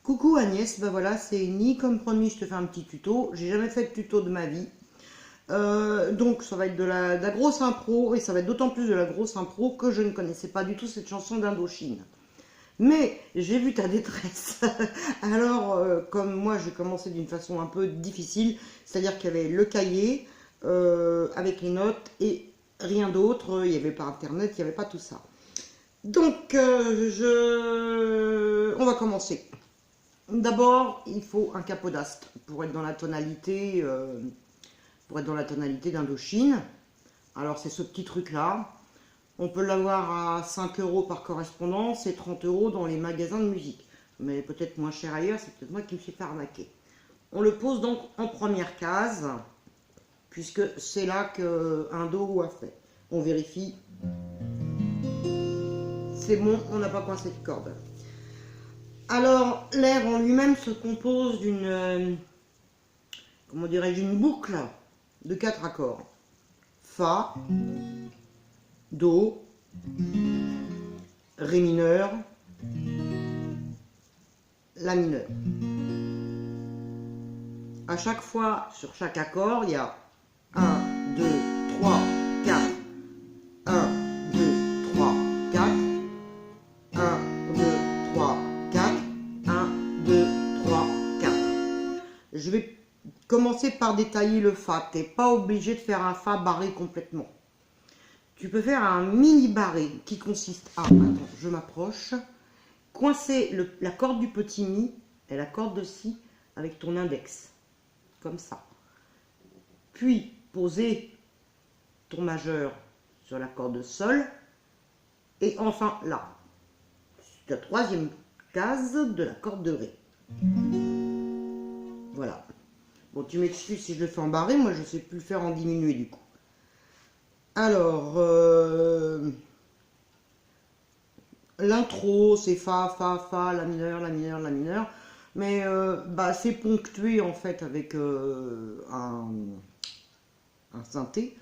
Coucou Agnès, ben voilà, c'est Ni, comme promis, je te fais un petit tuto. J'ai jamais fait de tuto de ma vie. Donc ça va être de la grosse impro, et ça va être d'autant plus de la grosse impro que je ne connaissais pas du tout cette chanson d'Indochine. Mais j'ai vu ta détresse. Alors, comme moi j'ai commencé d'une façon un peu difficile, c'est-à-dire qu'il y avait le cahier avec les notes et rien d'autre, il n'y avait pas internet, il n'y avait pas tout ça. Donc, on va commencer. D'abord, il faut un capodaste pour être dans la tonalité, d'Indochine. Alors, c'est ce petit truc-là. On peut l'avoir à 5 € par correspondance et 30 € dans les magasins de musique. Mais peut-être moins cher ailleurs, c'est peut-être moi qui me suis fait arnaquer. On le pose donc en première case, puisque c'est là qu'un Do a fait. On vérifie. C'est bon, on n'a pas coincé de corde. Alors, l'air en lui-même se compose d'une, comment dirais-je, une boucle de 4 accords. Fa, Do, Ré mineur, La mineur. À chaque fois, sur chaque accord, il y a 1, 2, 3, 4, 1, 2, 3, 4, 1, 2, 3, 4, 1, 2, 3, 4. Je vais commencer par détailler le Fa. Tu n'es pas obligé de faire un Fa barré complètement. Tu peux faire un mini barré qui consiste à, attends, je m'approche, coincer la corde du petit Mi et la corde de Si avec ton index, comme ça. Puis poser ton majeur sur la corde de Sol et enfin là, la troisième case de la corde de Ré. Voilà. Bon, tu m'excuses si je le fais en barré, moi je ne sais plus le faire en diminué du coup. Alors, l'intro, c'est Fa, Fa, Fa, La mineur, La mineur, La mineur. Mais c'est ponctué en fait avec un synthé.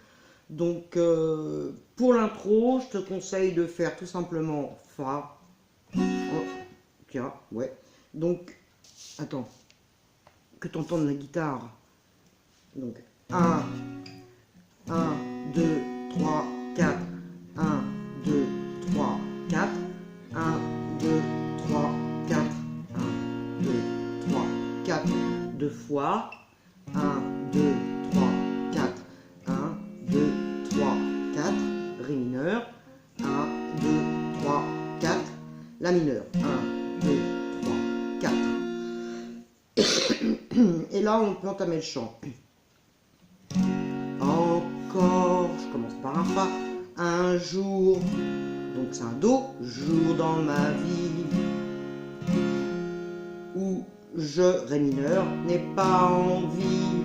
Donc, pour l'intro, je te conseille de faire tout simplement Fa. Oh, tiens, ouais. Donc, attends, que tu entendes la guitare. Donc, 1, 2, 3, 4, 1, 2, 3, 4, 1, 2, 3, 4, 1, 2, 3, 4, deux fois, 1, 2, 3, 4, 1, 2, 3, 4, Ré mineur, 1, 2, 3, 4, La mineur, 1, 2, 3, 4. Et là, on peut entamer le chant. Encore, je commence par un Fa, un jour, donc c'est un Do, jour dans ma vie, où je, Ré mineur, n'ai pas envie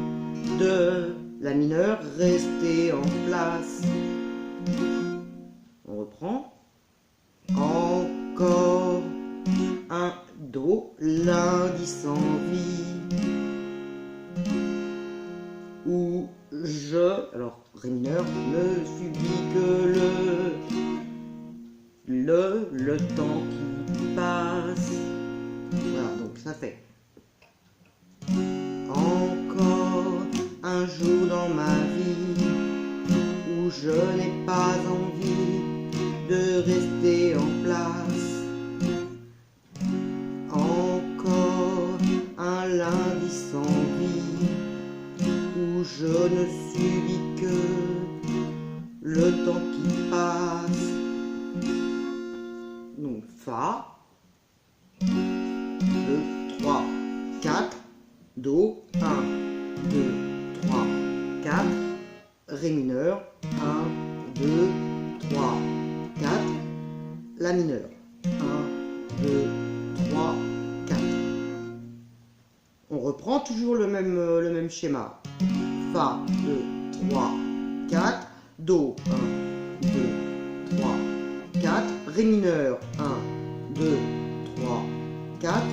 de La mineur, rester en place. On reprend. Encore un Do, lundi sans vie, où je, alors Ré mineur, ne subit que le temps qui passe. Voilà, donc ça fait encore un jour dans ma vie où je n'ai pas envie de rester en place. Encore un lundi sans vie où je ne subis que le temps qui passe. Donc Fa, 2, 3, 4, Do, 1, 2, 3, 4, Ré mineur, 1, 2, 3, 4, La mineur, 1, 2, 3, 4. On reprend toujours le même schéma. Fa, 2, 3, 4, Do, 1, 2, 3, 4, Ré mineur, 1, 2, 3, 4,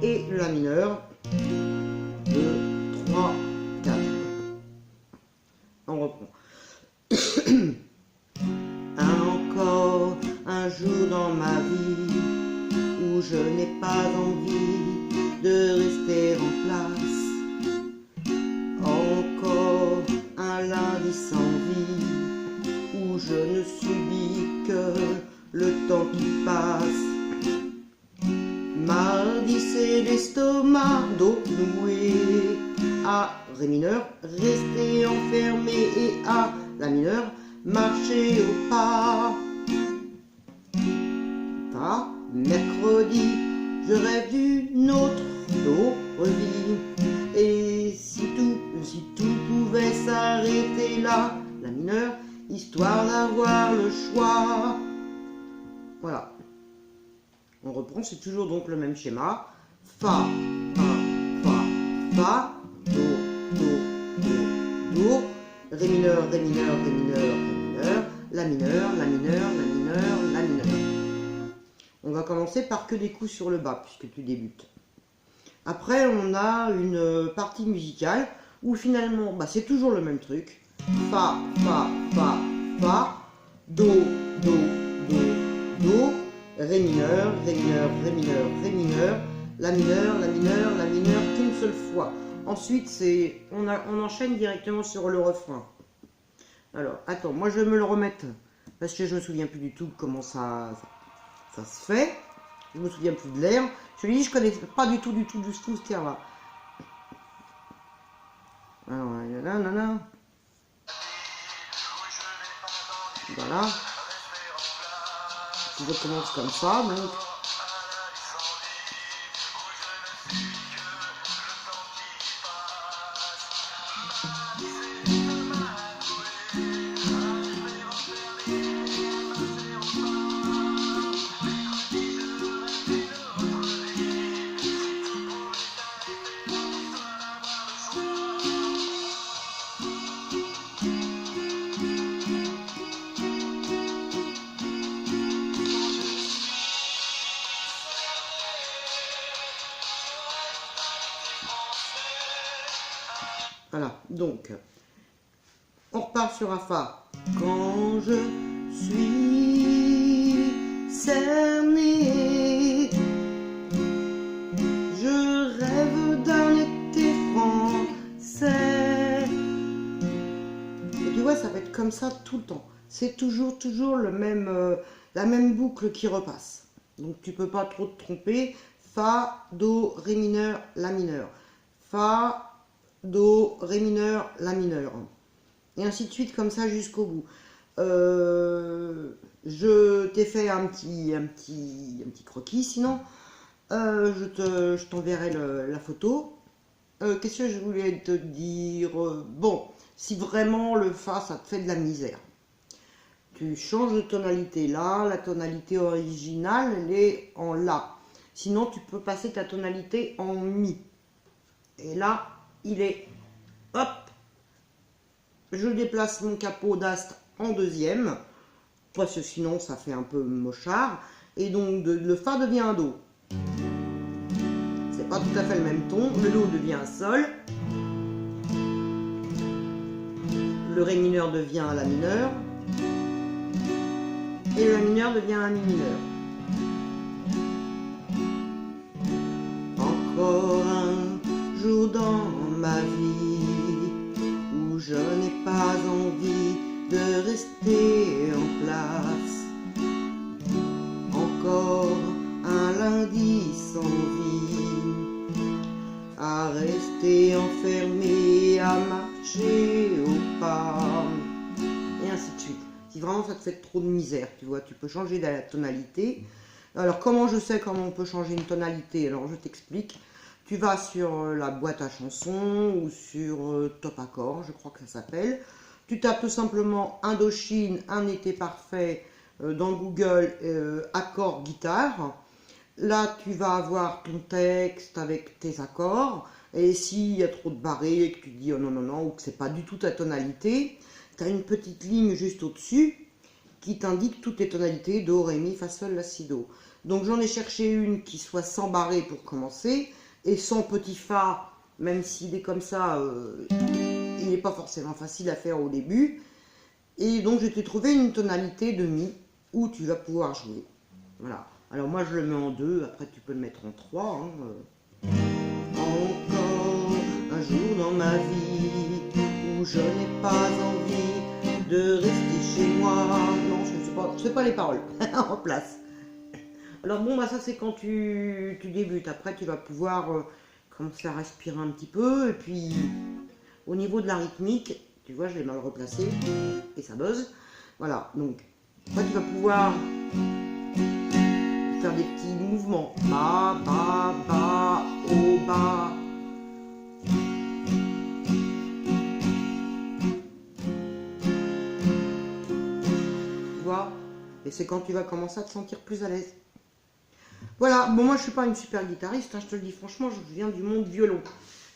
et La mineur, 2, 3, 4. On reprend. Un jour dans ma vie où je n'ai pas envie de rester en place. Encore un lundi sans vie, où je ne subis que le temps qui passe. Mardi c'est l'estomac, do noué, à ré mineur, rester enfermé, et à la mineur, marcher au pas. Fa, mercredi, je rêve d'une autre vie, et si tout pouvait s'arrêter là, la mineure, histoire d'avoir le choix. Voilà. On reprend, c'est toujours donc le même schéma. Fa, fa, do, ré mineur, ré mineur, ré mineur, ré mineur, la mineur, la mineur, la mineur, la mineur. On va commencer par que des coups sur le bas, puisque tu débutes. Après, on a une partie musicale, où finalement, c'est toujours le même truc. Fa, fa, fa, fa, do, ré mineur, ré mineur, ré mineur, ré mineur, la mineur, la mineur, la mineur, qu'une seule fois. Ensuite, on enchaîne directement sur le refrain. Alors, attends, moi je vais me le remettre, parce que je me souviens plus du tout comment ça se fait. Je me souviens plus de l'air. Je lui dis, je connais pas du tout ce terme-là. Alors, nanana. Voilà. Je recommence comme ça, donc. Voilà, donc, on repart sur un Fa. Quand je suis cerné, je rêve d'un été français. Et tu vois, ça va être comme ça tout le temps. C'est toujours le même, la même boucle qui repasse. Donc tu peux pas trop te tromper. Fa, Do, Ré mineur, La mineur. Fa, Do, Ré mineur, La mineur. Et ainsi de suite comme ça jusqu'au bout. Je t'ai fait un petit croquis, sinon je t'enverrai la photo. Qu'est-ce que je voulais te dire? Bon, si vraiment le Fa ça te fait de la misère, tu changes de tonalité là, la tonalité originale elle est en La. Sinon tu peux passer ta tonalité en Mi. Et là, il est, hop, je déplace mon capot d'astre en deuxième, parce que sinon ça fait un peu mochard, et donc le Fa devient un Do. C'est pas tout à fait le même ton, le Do devient un Sol, le Ré mineur devient La mineur, et le La mineur devient un Mi mineur. Encore un jour dans ma vie où je n'ai pas envie de rester en place. Encore un lundi sans vie, à rester enfermé, à marcher au pas, et ainsi de suite. Si vraiment ça te fait trop de misère, tu vois, tu peux changer la tonalité. Alors comment je sais comment on peut changer une tonalité? Alors je t'explique. Tu vas sur la boîte à chansons ou sur Top Accord, je crois que ça s'appelle. Tu tapes tout simplement Indochine, un été parfait dans Google, accord guitare. Là, tu vas avoir ton texte avec tes accords. Et s'il y a trop de barrés et que tu te dis oh non, non, non, ou que c'est pas du tout ta tonalité, tu as une petite ligne juste au-dessus qui t'indique toutes les tonalités, Do, Ré, Mi, Fa, Sol, La, Si, Do. Donc j'en ai cherché une qui soit sans barré pour commencer, et sans petit Fa, même s'il est comme ça, il n'est pas forcément facile à faire au début. Et donc je t'ai trouvé une tonalité de Mi, où tu vas pouvoir jouer. Voilà. Alors moi je le mets en 2, après tu peux le mettre en 3. encore un jour dans ma vie où je n'ai pas envie de rester chez moi. Non, je sais pas les paroles en place. Alors bon, bah ça c'est quand tu débutes. Après, tu vas pouvoir commencer à respirer un petit peu. Et puis, au niveau de la rythmique, tu vois, je l'ai mal replacé et ça buzz. Voilà, donc après tu vas pouvoir faire des petits mouvements. Bas, bas, bas, haut, bas. Tu vois? Et c'est quand tu vas commencer à te sentir plus à l'aise. Voilà, bon moi je suis pas une super guitariste, hein, je te le dis franchement, je viens du monde violon.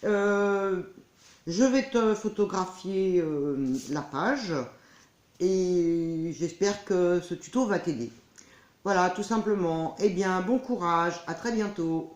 Je vais te photographier la page et j'espère que ce tuto va t'aider. Voilà, tout simplement. Eh bien, bon courage, à très bientôt.